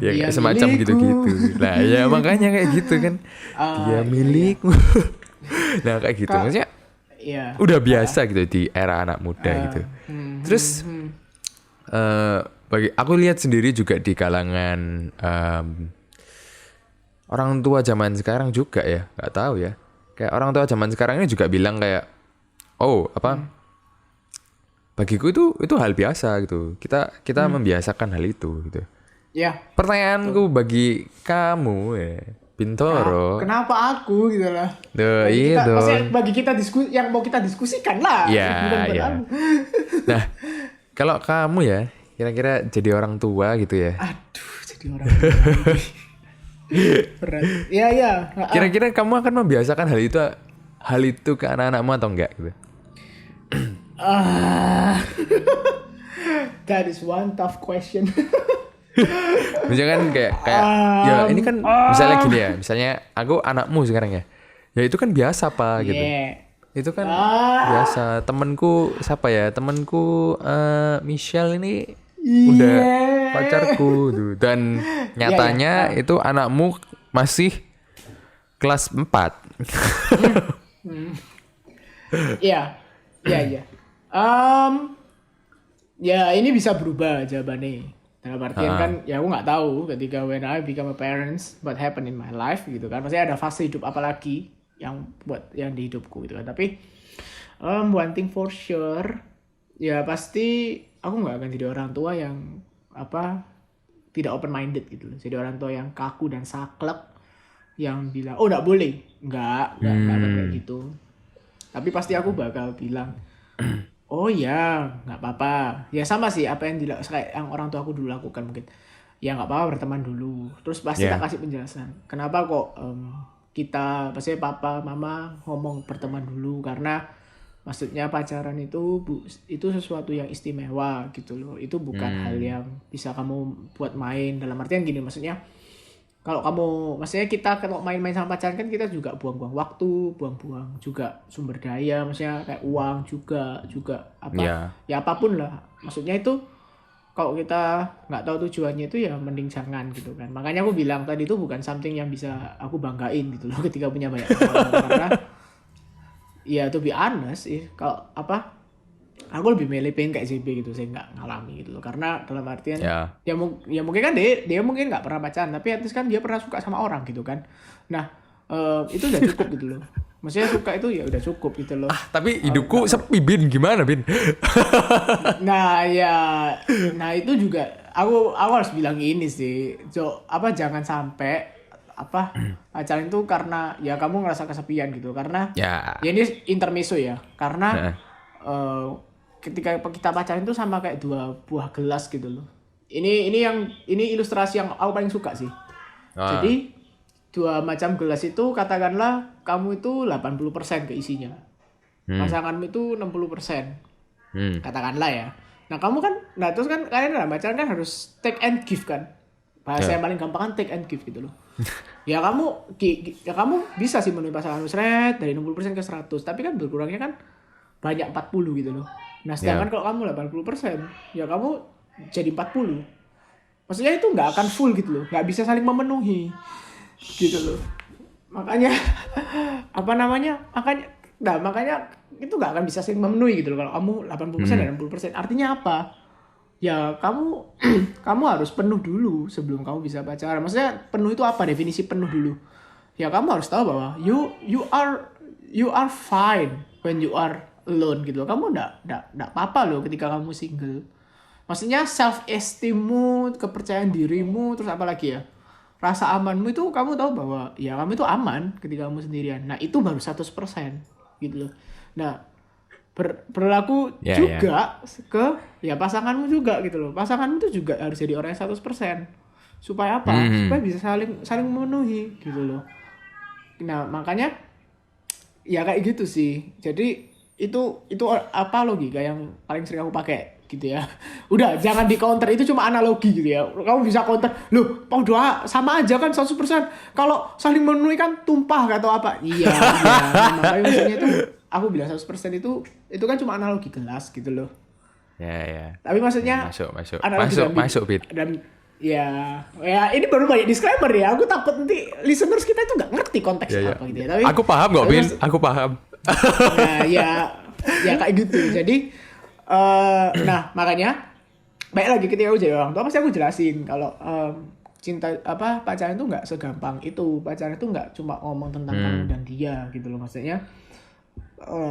Ya semacam gitu-gitu. Nah ya makanya kayak gitu kan. Dia milikmu. Nah kayak gitu. Maksudnya udah biasa gitu di era anak muda gitu. Terus bagi aku lihat sendiri juga di kalangan orang tua zaman sekarang juga ya. Gak tahu ya. Kayak orang tua zaman sekarang ini juga bilang kayak bagiku itu hal biasa gitu. Kita membiasakan hal itu gitu.
Ya.
Pertanyaanku bagi kamu Bintoro.
Kenapa aku gitu lah? Bagi kita yang mau kita diskusikan lah.
Iya. Nah, kalau kamu ya, kira-kira jadi orang tua gitu ya?
Aduh, jadi orang tua. Berat. Iya.
Kira-kira kamu akan membiasakan hal itu ke anak-anakmu atau enggak gitu?
That is one tough question.
Misalnya kan kayak ya ini kan misalnya gini ya, misalnya aku anakmu sekarang ya itu kan biasa Pak gitu. Itu kan biasa. Temenku siapa ya, Michelle ini udah pacarku tuh. Dan nyatanya itu anakmu masih kelas 4.
Iya. Ya ini bisa berubah jawabannya. Dalam artian kan ya aku nggak tahu ketika when I become a parents what happened in my life gitu kan. Maksudnya ada fase hidup apa lagi yang di hidupku gitu kan. Tapi one thing for sure ya pasti aku nggak akan jadi orang tua yang tidak open minded gitu loh. Jadi orang tua yang kaku dan saklek yang bilang oh nggak boleh, nggak akan kayak gitu. Tapi pasti aku bakal bilang oh ya nggak apa-apa, ya sama sih apa yang kayak yang orang tua aku dulu lakukan mungkin, ya nggak apa-apa berteman dulu, terus pasti tak kasih penjelasan kenapa kok kita pasti papa mama ngomong berteman dulu, karena maksudnya pacaran itu sesuatu yang istimewa gitu loh, itu bukan hal yang bisa kamu buat main, dalam artian gini maksudnya. Kalau kamu, maksudnya kita kalau main-main sama pacaran kan kita juga buang-buang waktu, buang-buang juga sumber daya, maksudnya kayak uang juga apa, ya apapun lah. Maksudnya itu kalau kita nggak tahu tujuannya itu ya mending jangan gitu kan. Makanya aku bilang tadi itu bukan something yang bisa aku banggain gitu loh ketika punya banyak pasangan. Karena ya to be honest kalau apa, aku lebih milih pengen kayak JB gitu, saya nggak ngalami gitu loh, karena dalam artian ya mungkin kan dia mungkin nggak pernah pacaran, tapi at least kan dia pernah suka sama orang gitu kan. Nah itu udah cukup gitu loh, maksudnya suka itu ya udah cukup gitu loh.
Tapi hidupku sepi Bin, gimana Bin?
Nah itu juga aku harus bilang ini sih, jangan sampai apa pacaran itu karena ya kamu ngerasa kesepian gitu, karena ya ini intermezzo ya, karena ketika kita pacaran itu sama kayak dua buah gelas gitu loh. Ini ilustrasi yang aku paling suka sih. Jadi dua macam gelas itu katakanlah kamu itu 80% keisinya. Pasanganmu itu 60%. Katakanlah ya. Nah, terus kan kalian dalam pacaran kan harus take and give kan. Bahasa yang paling gampang kan take and give gitu loh. Ya kamu bisa sih menuhi pasanganmu dari 60% ke 100, tapi kan berkurangnya kan banyak 40 gitu loh. Nah sedangkan kalau kamu 80%, ya kamu jadi 40. Maksudnya itu nggak akan full gitu loh, nggak bisa saling memenuhi gitu loh. Makanya makanya itu nggak akan bisa saling memenuhi gitu loh kalau kamu 80% dan 60%. Artinya apa? Ya kamu harus penuh dulu sebelum kamu bisa pacaran. Maksudnya penuh itu apa? Definisi penuh dulu. Ya kamu harus tahu bahwa you are fine when you are alone gitu. Kamu enggak apa-apa loh ketika kamu single. Maksudnya self esteemmu, kepercayaan dirimu, terus apa lagi ya? Rasa amanmu itu kamu tahu bahwa ya kamu itu aman ketika kamu sendirian. Nah, itu baru 100% gitu loh. Nah, berlaku juga ke ya pasanganmu juga gitu loh. Pasanganmu itu juga harus jadi orang yang 100%. Supaya apa? Supaya bisa saling memenuhi gitu loh. Nah, makanya ya kayak gitu sih. Jadi itu apa logika yang paling sering aku pakai gitu ya. Udah jangan di counter, itu cuma analogi gitu ya. Kamu bisa counter, loh doa sama aja kan 100%. Kalau saling memenuhi kan tumpah atau apa. Iya. Makanya maksudnya itu aku bilang 100% itu kan cuma analogi gelas gitu loh.
Ya.
Tapi maksudnya
masuk Bit.
Dan ya ini baru banyak disclaimer ya. Aku takut nanti listeners kita itu nggak ngerti konteksnya apa gitu ya. Tapi
aku paham kok Bin, aku paham.
Nah, ya kayak gitu. Jadi nah makanya baik lagi ketika aku jadi orang tua pasti aku jelasin kalau cinta pacaran itu nggak segampang itu. Pacaran itu nggak cuma ngomong tentang kamu dan dia gitu loh, maksudnya.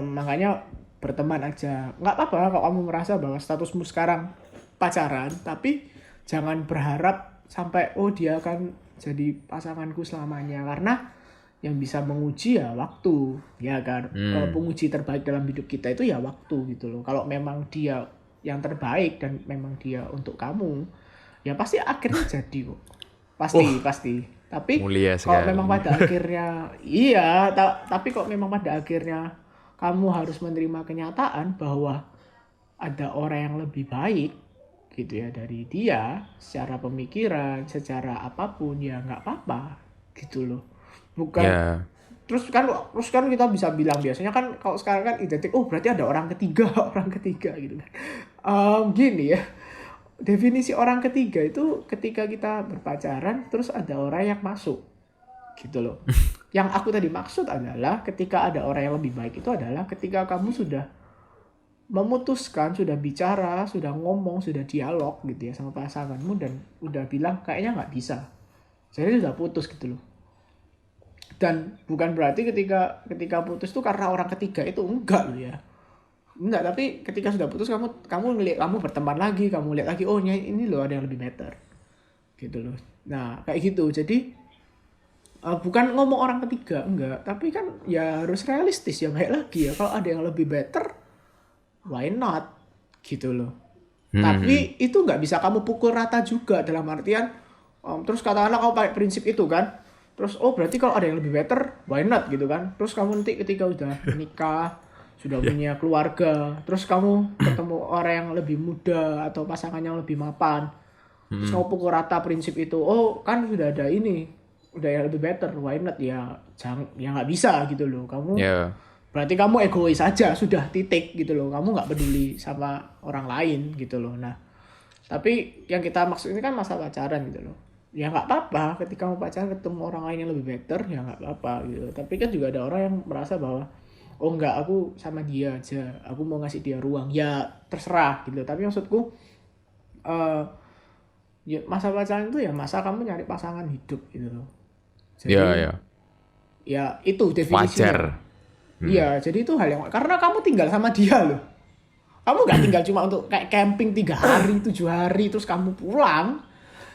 Makanya berteman aja, nggak apa-apa kalau kamu merasa bahwa statusmu sekarang pacaran, tapi jangan berharap sampai dia akan jadi pasanganku selamanya, karena yang bisa menguji ya waktu, ya kan. Penguji terbaik dalam hidup kita itu ya waktu gitu loh. Kalau memang dia yang terbaik dan memang dia untuk kamu, ya pasti akhirnya jadi kok. Pasti. Tapi kalau memang pada akhirnya tapi kok memang pada akhirnya kamu harus menerima kenyataan bahwa ada orang yang lebih baik gitu ya dari dia secara pemikiran, secara apapun, ya nggak apa-apa gitu loh. Bukan terus kan kita bisa bilang biasanya kan kalau sekarang kan identik berarti ada orang ketiga gitu kan. Gini ya, definisi orang ketiga itu ketika kita berpacaran terus ada orang yang masuk gitu loh. Yang aku tadi maksud adalah ketika ada orang yang lebih baik itu adalah ketika kamu sudah memutuskan, sudah bicara, sudah ngomong, sudah dialog gitu ya sama pasanganmu dan udah bilang kayaknya nggak bisa, jadi sudah putus gitu loh. Dan bukan berarti ketika putus itu karena orang ketiga itu, enggak loh ya. Enggak, tapi ketika sudah putus kamu ngelihat, kamu berteman lagi, kamu lihat lagi ini loh ada yang lebih better. Gitu loh. Nah, kayak gitu. Jadi bukan ngomong orang ketiga, enggak, tapi kan ya harus realistis ya, baik lagi ya kalau ada yang lebih better, why not gitu loh. Tapi itu nggak bisa kamu pukul rata juga, dalam artian terus katakanlah kamu pakai prinsip itu kan, terus berarti kalau ada yang lebih better why not gitu kan, terus kamu nanti ketika udah menikah sudah punya keluarga, terus kamu ketemu orang yang lebih muda atau pasangan yang lebih mapan, terus kamu pukul rata prinsip itu, kan sudah ada ini, udah yang lebih better, why not, ya jangan, ya nggak bisa gitu loh. Kamu berarti kamu egois aja, sudah, titik gitu loh. Kamu nggak peduli sama orang lain gitu loh. Nah, tapi yang kita maksud ini kan masa pacaran gitu loh. Ya nggak apa-apa ketika kamu pacaran ketemu orang lain yang lebih better, ya nggak apa-apa gitu. Tapi kan juga ada orang yang merasa bahwa oh enggak, aku sama dia aja, aku mau ngasih dia ruang, ya terserah gitu. Tapi maksudku ya masa pacaran itu ya masa kamu nyari pasangan hidup gitu loh. Jadi ya itu definisinya.
Wajar.
Iya, jadi itu hal yang, karena kamu tinggal sama dia loh. Kamu nggak tinggal cuma untuk kayak camping 3 hari, 7 hari, terus kamu pulang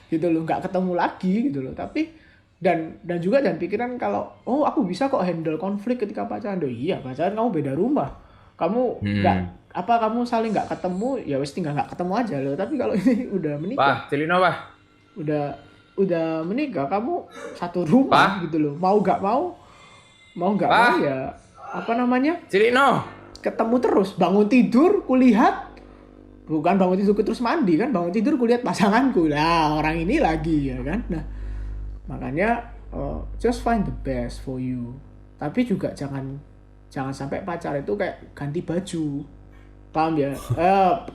gitu loh, nggak ketemu lagi gitu loh. Tapi dan juga dan pikiran kalau aku bisa kok handle konflik ketika pacaran. Iya, pacaran kamu beda rumah, kamu nggak kamu saling nggak ketemu, ya wes tinggal nggak ketemu aja loh. Tapi kalau ini udah menikah,
Celino,
udah menikah, kamu satu rumah gitu loh. Mau nggak mau ya apa namanya?
Celino.
Ketemu terus, bangun tidur kulihat, bukan bangun tidur terus mandi kan, bangun tidur kulihat pasanganku lah, orang ini lagi ya kan. Nah, makanya just find the best for you. Tapi juga jangan sampai pacar itu kayak ganti baju, paham ya?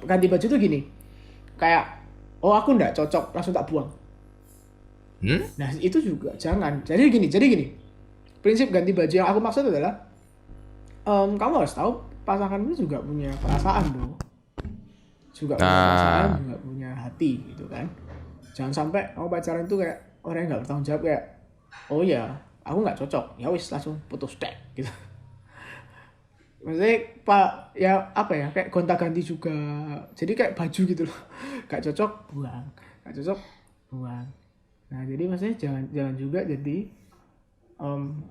Ganti baju tuh gini, kayak aku nggak cocok langsung tak buang. Nah itu juga jangan. Jadi gini, prinsip ganti baju yang aku maksud adalah kamu harus tahu pasanganmu juga punya perasaan loh, juga punya perasaan, juga punya hati gitu kan. Jangan sampai kamu pacaran itu kayak orang yang nggak bertanggung jawab, kayak oh ya aku nggak cocok, ya wis langsung putus deh gitu. Maksudnya ya apa ya, kayak gonta-ganti juga, jadi kayak baju gitu loh, nggak cocok buang, nggak cocok buang. Nah jadi maksudnya jangan juga jadi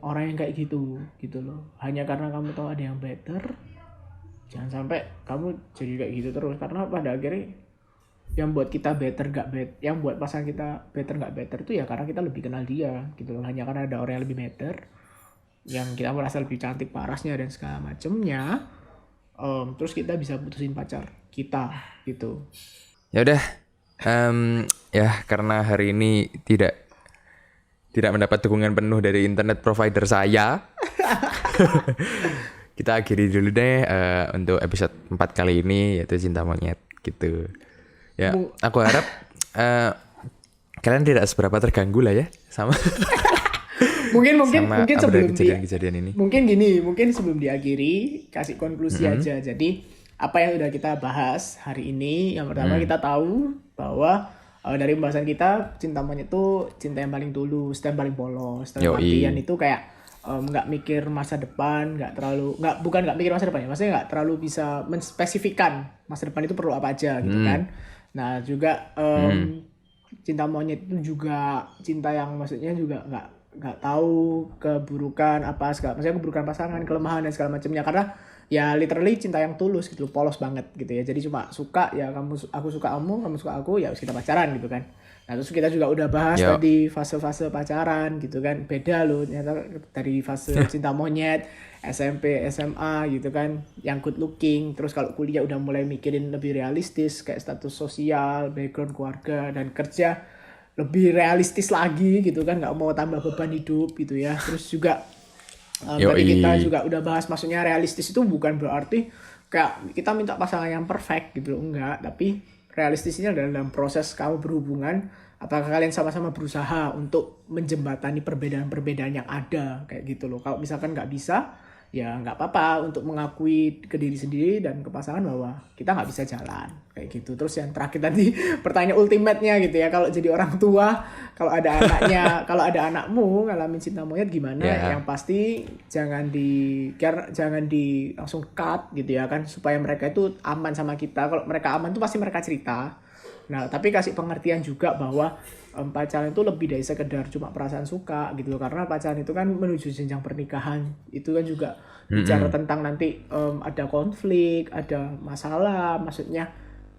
orang yang kayak gitu loh, hanya karena kamu tahu ada yang better. Jangan sampai kamu jadi kayak gitu terus, karena pada akhirnya yang buat kita better gak better, yang buat pasangan kita better gak better itu ya karena kita lebih kenal dia gitu loh. Hanya karena ada orang yang lebih better, yang kita merasa lebih cantik parasnya dan segala macemnya, terus kita bisa putusin pacar kita gitu.
Ya udah, ya karena hari ini tidak mendapat dukungan penuh dari internet provider saya, kita akhiri dulu deh untuk episode 4 kali ini, yaitu Cinta Monyet gitu. Ya, aku harap kalian tidak seberapa terganggu lah ya sama
mungkin sebelum
kejadian ini.
Mungkin sebelum diakhiri kasih konklusi aja. Jadi apa yang udah kita bahas hari ini, yang pertama kita tahu bahwa dari pembahasan kita, cinta monyet itu cinta yang paling tulus dan paling polos. Dalam artian itu kayak nggak mikir masa depan, bukan nggak mikir masa depan ya, maksudnya nggak terlalu bisa menspesifikkan masa depan itu perlu apa aja gitu kan. Nah juga cinta monyet itu juga cinta yang maksudnya juga nggak tahu keburukan apa segala, maksudnya keburukan pasangan, kelemahan dan segala macamnya, karena ya literally cinta yang tulus gitu, polos banget gitu ya. Jadi cuma suka ya, aku suka kamu suka aku, ya kita pacaran gitu kan. Nah terus kita juga udah bahas tadi fase-fase pacaran gitu kan, beda loh ternyata dari fase cinta monyet, SMP, SMA gitu kan, yang good looking. Terus kalau kuliah udah mulai mikirin lebih realistis, kayak status sosial, background keluarga, dan kerja lebih realistis lagi gitu kan, nggak mau tambah beban hidup gitu ya. Terus juga tadi kita juga udah bahas, maksudnya realistis itu bukan berarti kayak kita minta pasangan yang perfect gitu loh, enggak. Tapi realistisnya dalam proses kamu berhubungan, apakah kalian sama-sama berusaha untuk menjembatani perbedaan-perbedaan yang ada kayak gitu loh. Kalau misalkan nggak bisa, ya nggak apa-apa untuk mengakui ke diri sendiri dan ke pasangan bahwa kita nggak bisa jalan kayak gitu. Terus yang terakhir tadi pertanyaan ultimate-nya gitu ya, kalau jadi orang tua, kalau ada anaknya, kalau ada anakmu ngalamin cinta monyet gimana, yang pasti jangan langsung cut gitu ya kan, supaya mereka itu aman sama kita. Kalau mereka aman tuh pasti mereka cerita. Nah, tapi kasih pengertian juga bahwa pacaran itu lebih dari sekedar cuma perasaan suka gitu loh. Karena pacaran itu kan menuju jenjang pernikahan. Itu kan juga bicara tentang nanti ada konflik, ada masalah, maksudnya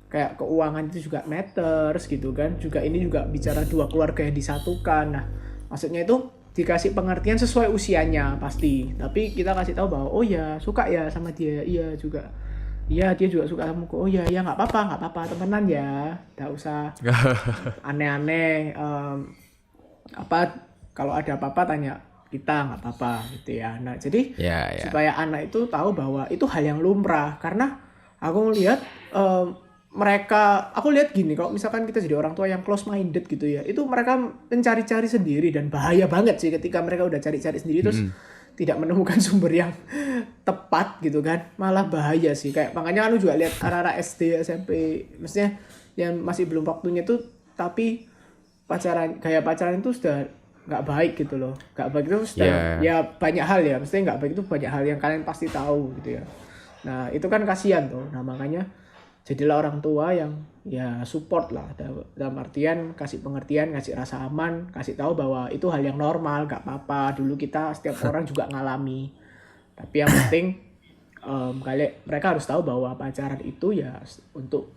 kayak keuangan itu juga matters gitu kan. Juga ini juga bicara dua keluarga yang disatukan. Nah, maksudnya itu dikasih pengertian sesuai usianya pasti. Tapi kita kasih tahu bahwa oh ya suka ya sama dia, iya juga. Iya dia juga suka sama aku. Oh iya ya nggak apa-apa temenan ya, nggak usah aneh-aneh. Apa kalau ada apa-apa tanya kita nggak apa-apa gitu ya. Nah jadi supaya anak itu tahu bahwa itu hal yang lumrah karena aku ngelihat aku lihat gini, kalau misalkan kita jadi orang tua yang close minded gitu ya, itu mereka mencari-cari sendiri dan bahaya banget sih ketika mereka udah cari-cari sendiri terus tidak menemukan sumber yang tepat gitu kan, malah bahaya sih. Kayak makanya aku juga lihat anak-anak SD SMP maksudnya yang masih belum waktunya tuh tapi pacaran itu sudah nggak baik gitu loh. Nggak baik itu sudah ya banyak hal ya, maksudnya nggak baik itu banyak hal yang kalian pasti tahu gitu ya. Nah itu kan kasihan tuh. Nah makanya jadilah orang tua yang ya support lah, dalam artian kasih pengertian, kasih rasa aman, kasih tahu bahwa itu hal yang normal, gak apa-apa. Dulu kita setiap orang juga ngalami. Tapi yang penting mereka harus tahu bahwa pacaran itu ya untuk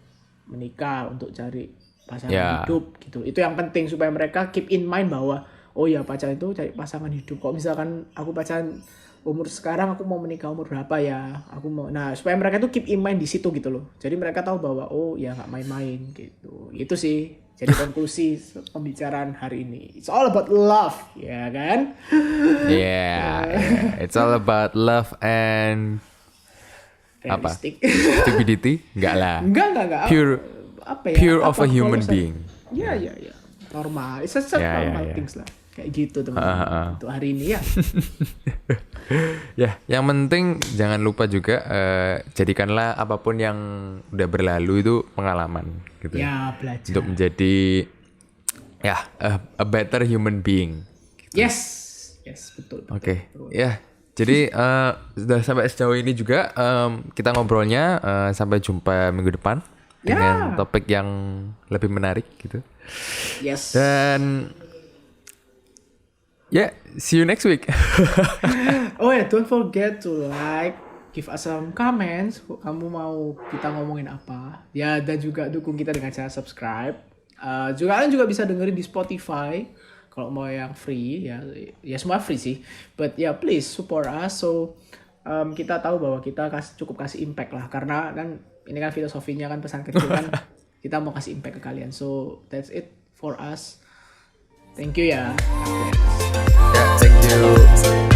menikah, untuk cari pasangan hidup gitu. Itu yang penting supaya mereka keep in mind bahwa oh ya pacaran itu cari pasangan hidup. Kok misalkan aku pacaran umur sekarang aku mau menikah umur berapa ya, nah supaya mereka tuh keep in mind di situ gitu loh. Jadi mereka tahu bahwa oh ya nggak main-main gitu. Itu sih jadi konklusi pembicaraan hari ini. It's all about love, ya kan?
It's all about love and
realistic.
Stupidity? Enggak lah.
Enggak.
Pure
apa ya?
Pure of a human being.
Ya. Normal. It's just normal things lah. Kayak gitu teman-teman. Untuk hari ini ya.
Ya, yang penting jangan lupa juga jadikanlah apapun yang udah berlalu itu pengalaman gitu.
Ya, belajar.
Untuk menjadi a better human being.
Gitu. Yes, betul.
Oke. Ya. Jadi sudah sampai sejauh ini juga kita ngobrolnya, sampai jumpa minggu depan dengan topik yang lebih menarik gitu.
Yes.
Dan see you next week.
Oh ya, don't forget to like, give us some comments. Kamu mau kita ngomongin apa? Ya, dan juga dukung kita dengan cara subscribe. Kalian juga bisa dengerin di Spotify. Kalau mau yang free, ya semua free sih. But please support us. So kita tahu bahwa kita cukup kasih impact lah. Karena kan ini kan filosofinya kan pesan kecil kan. Kita mau kasih impact ke kalian. So that's it for us. Thank you ya.
Thank you.